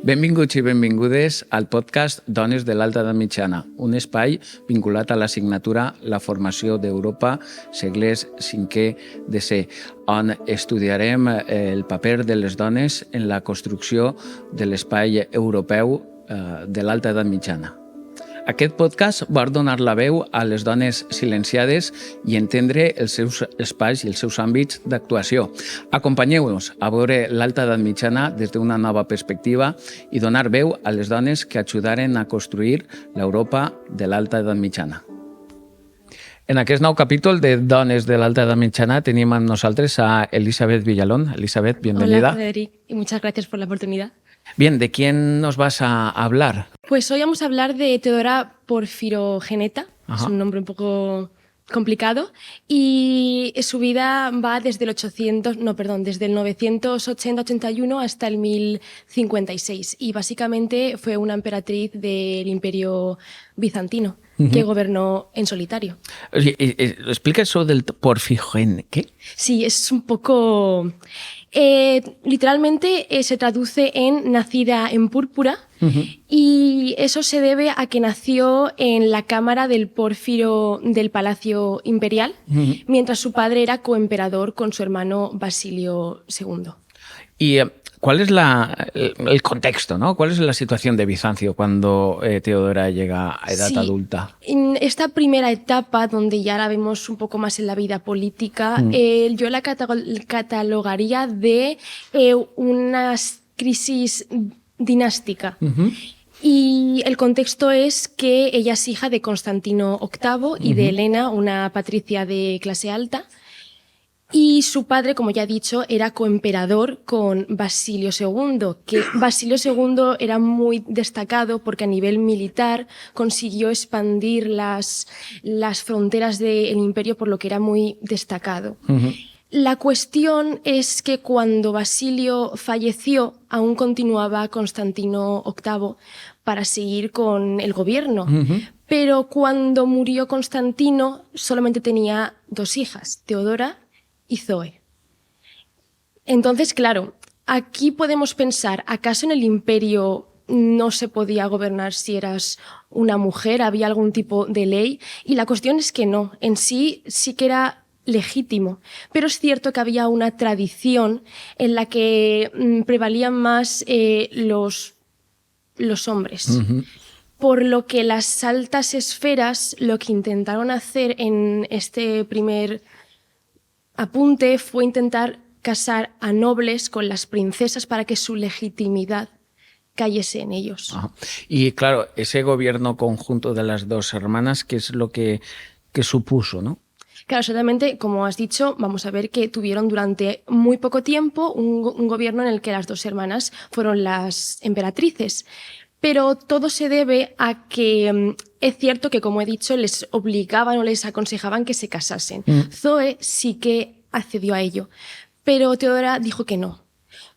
Benvinguts i benvingudes al podcast Dones de l'Alta Edat Mitjana, un espai vinculat a l'assignatura La formació d'Europa, segles V DC, on estudiarem el paper de les dones en la construcció de l'espai europeu de l'Alta Edat Mitjana. Aquest podcast vol donar la veu a les dones silenciades i entendre els seus espais i els seus àmbits d'actuació. Acompanyeu-nos a veure l'Alta Edat Mitjana des d'una nova perspectiva i donar veu a les dones que ajudaren a construir l'Europa de l'Alta Edat Mitjana. En aquest nou capítol de Dones de l'Alta Edat Mitjana tenim amb nosaltres a Elisabeth Villalón. Elisabeth, bienvenida. Hola, Frederic, y muchas gracias por la oportunidad. Bien, ¿de quién nos vas a hablar? Pues hoy vamos a hablar de Teodora Porfirogeneta, es un nombre un poco complicado, y su vida va desde el 980-81 hasta el 1056, y básicamente fue una emperatriz del Imperio Bizantino, que gobernó en solitario. Oye, explica eso del Porfirogen, ¿qué? Sí, es un poco... literalmente se traduce en nacida en púrpura, y eso se debe a que nació en la cámara del Pórfiro del Palacio Imperial, mientras su padre era coemperador con su hermano Basilio II. ¿Y cuál es el contexto, ¿no? ¿Cuál es la situación de Bizancio cuando Teodora llega a edad adulta? En esta primera etapa, donde ya la vemos un poco más en la vida política, yo la catalogaría de una crisis dinástica. Y el contexto es que ella es hija de Constantino VIII y de Helena, una patricia de clase alta. Y su padre, como ya he dicho, era coemperador con Basilio II, que Basilio II era muy destacado porque a nivel militar consiguió expandir las fronteras del imperio, por lo que era muy destacado. La cuestión es que cuando Basilio falleció, aún continuaba Constantino VIII para seguir con el gobierno. Pero cuando murió Constantino, solamente tenía dos hijas, Teodora y Zoe. Entonces, claro, aquí podemos pensar, ¿acaso en el imperio no se podía gobernar si eras una mujer? ¿Había algún tipo de ley? Y la cuestión es que no, en sí que era legítimo, pero es cierto que había una tradición en la que prevalían más los hombres. Por lo que las altas esferas lo que intentaron hacer en este primer apunte fue intentar casar a nobles con las princesas para que su legitimidad cayese en ellos. Y claro, ese gobierno conjunto de las dos hermanas, ¿qué es lo que supuso, no? Claro, solamente, como has dicho, vamos a ver que tuvieron durante muy poco tiempo un gobierno en el que las dos hermanas fueron las emperatrices. Pero todo se debe a que es cierto que, como he dicho, les obligaban o les aconsejaban que se casasen. Zoe sí que accedió a ello, pero Teodora dijo que no.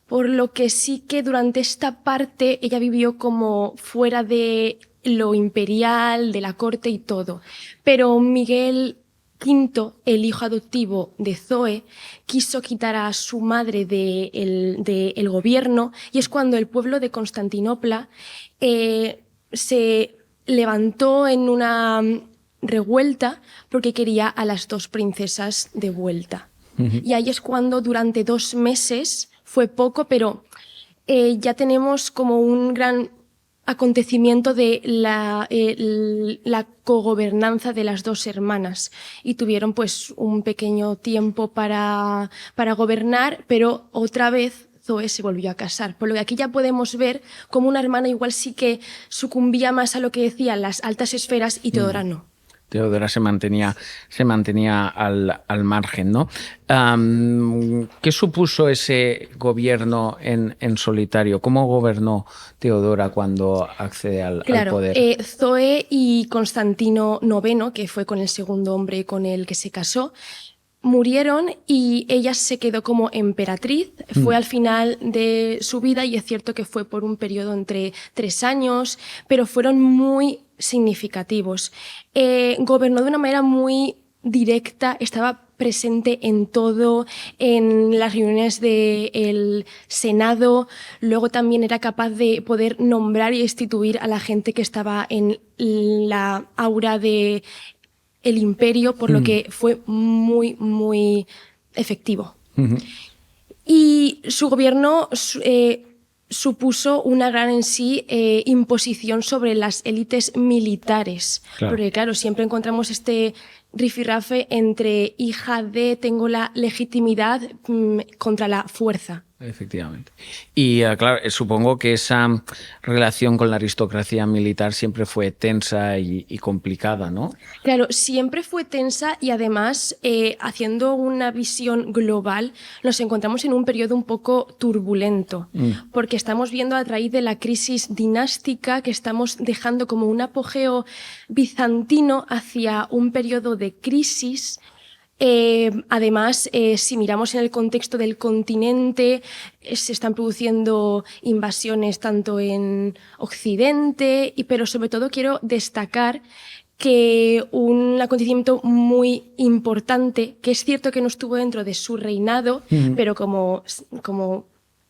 Por lo que sí que durante esta parte ella vivió como fuera de lo imperial, de la corte y todo. Pero Miguel V, el hijo adoptivo de Zoe, quiso quitar a su madre del gobierno, y es cuando el pueblo de Constantinopla se levantó en una revuelta porque quería a las dos princesas de vuelta. Y ahí es cuando durante 2 meses, fue poco, pero ya tenemos como un gran acontecimiento de la cogobernanza de las dos hermanas, y tuvieron pues un pequeño tiempo para gobernar, pero otra vez Zoe se volvió a casar, por lo que aquí ya podemos ver cómo una hermana igual sí que sucumbía más a lo que decían las altas esferas y Teodora no. Teodora se mantenía al margen, ¿no? ¿Qué supuso ese gobierno en solitario? ¿Cómo gobernó Teodora cuando accede al poder? Zoe y Constantino IX, que fue con el segundo hombre con el que se casó, murieron y ella se quedó como emperatriz. Fue al final de su vida, y es cierto que fue por un periodo entre 3 años, pero fueron muy significativos. Gobernó de una manera muy directa, estaba presente en todo, en las reuniones del Senado. Luego también era capaz de poder nombrar y destituir a la gente que estaba en la aura del imperio, por lo que fue muy, muy efectivo. Y su gobierno supuso una gran en sí imposición sobre las élites militares. Claro. Porque claro, siempre encontramos este rifirrafe entre hija de tengo la legitimidad contra la fuerza. Efectivamente. Y claro, supongo que esa relación con la aristocracia militar siempre fue tensa y complicada, ¿no? Claro, siempre fue tensa y además, haciendo una visión global, nos encontramos en un periodo un poco turbulento, porque estamos viendo a raíz de la crisis dinástica que estamos dejando como un apogeo bizantino hacia un periodo de crisis. Además, si miramos en el contexto del continente, se están produciendo invasiones tanto en Occidente, pero sobre todo quiero destacar que un acontecimiento muy importante, que es cierto que no estuvo dentro de su reinado, pero como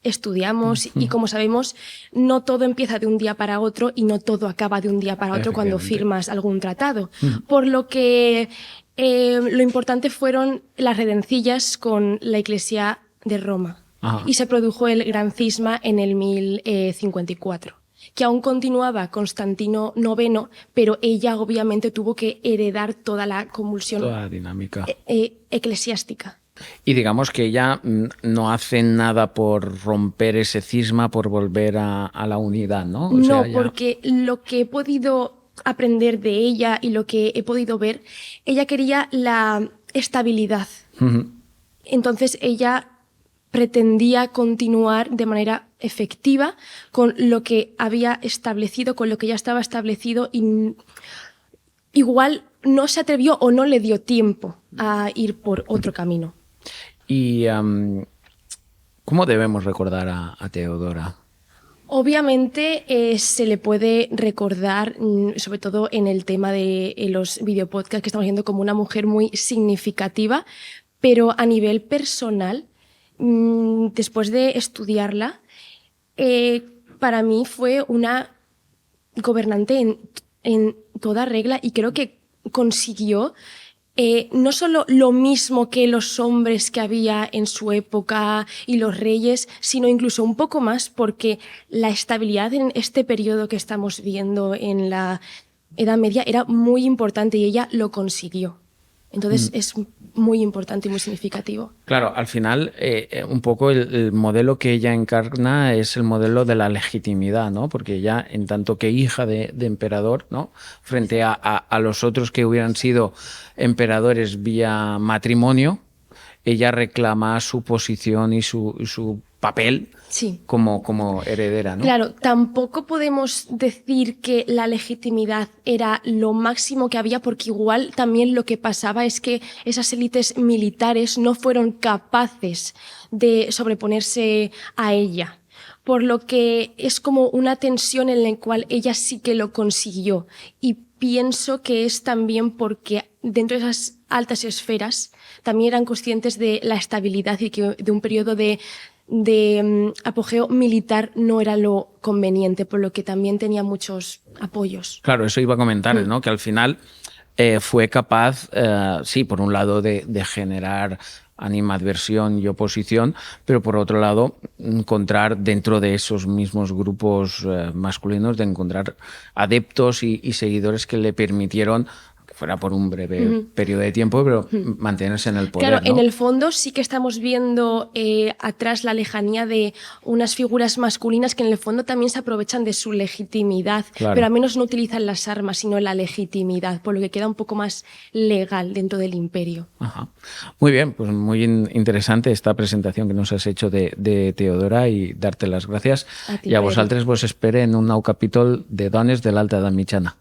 estudiamos y como sabemos, no todo empieza de un día para otro y no todo acaba de un día para otro cuando firmas algún tratado. Por lo que lo importante fueron las redencillas con la Iglesia de Roma. Ajá. Y se produjo el gran cisma en el 1054, que aún continuaba Constantino IX, pero ella obviamente tuvo que heredar toda la convulsión, toda la dinámica eclesiástica. Y digamos que ella no hace nada por romper ese cisma, por volver a la unidad, ¿no? O sea, porque lo que he podido aprender de ella y lo que he podido ver, ella quería la estabilidad. Entonces ella pretendía continuar de manera efectiva con lo que había establecido, con lo que ya estaba establecido, y igual no se atrevió o no le dio tiempo a ir por otro camino. ¿Y cómo debemos recordar a Teodora? Obviamente se le puede recordar, sobre todo en el tema de los videopodcasts que estamos viendo, como una mujer muy significativa, pero a nivel personal, después de estudiarla, para mí fue una gobernante en toda regla y creo que consiguió no solo lo mismo que los hombres que había en su época y los reyes, sino incluso un poco más, porque la estabilidad en este periodo que estamos viendo en la Edad Media era muy importante y ella lo consiguió. Entonces es muy importante y muy significativo. Claro, al final un poco el modelo que ella encarna es el modelo de la legitimidad, ¿no? Porque ella, en tanto que hija de emperador, ¿no? Frente a los otros que hubieran sido emperadores vía matrimonio, ella reclama su posición y su papel. Sí. Como heredera, ¿no? Claro, tampoco podemos decir que la legitimidad era lo máximo que había, porque igual también lo que pasaba es que esas élites militares no fueron capaces de sobreponerse a ella. Por lo que es como una tensión en la cual ella sí que lo consiguió. Y pienso que es también porque dentro de esas altas esferas también eran conscientes de la estabilidad y que de un periodo de apogeo militar no era lo conveniente, por lo que también tenía muchos apoyos. Claro, eso iba a comentar, ¿no? Que al final fue capaz, sí, por un lado de generar animadversión y oposición, pero por otro lado encontrar dentro de esos mismos grupos masculinos, de encontrar adeptos y seguidores que le permitieron, fuera por un breve periodo de tiempo, pero mantenerse en el poder. Claro, ¿no? En el fondo sí que estamos viendo atrás la lejanía de unas figuras masculinas que en el fondo también se aprovechan de su legitimidad, claro. Pero al menos no utilizan las armas, sino la legitimidad, por lo que queda un poco más legal dentro del imperio. Ajá. Muy bien, pues muy interesante esta presentación que nos has hecho de Teodora, i darte les gràcies. I a vosaltres vos espere en un nou capítol de Dones de l'Alta Edat Mitjana.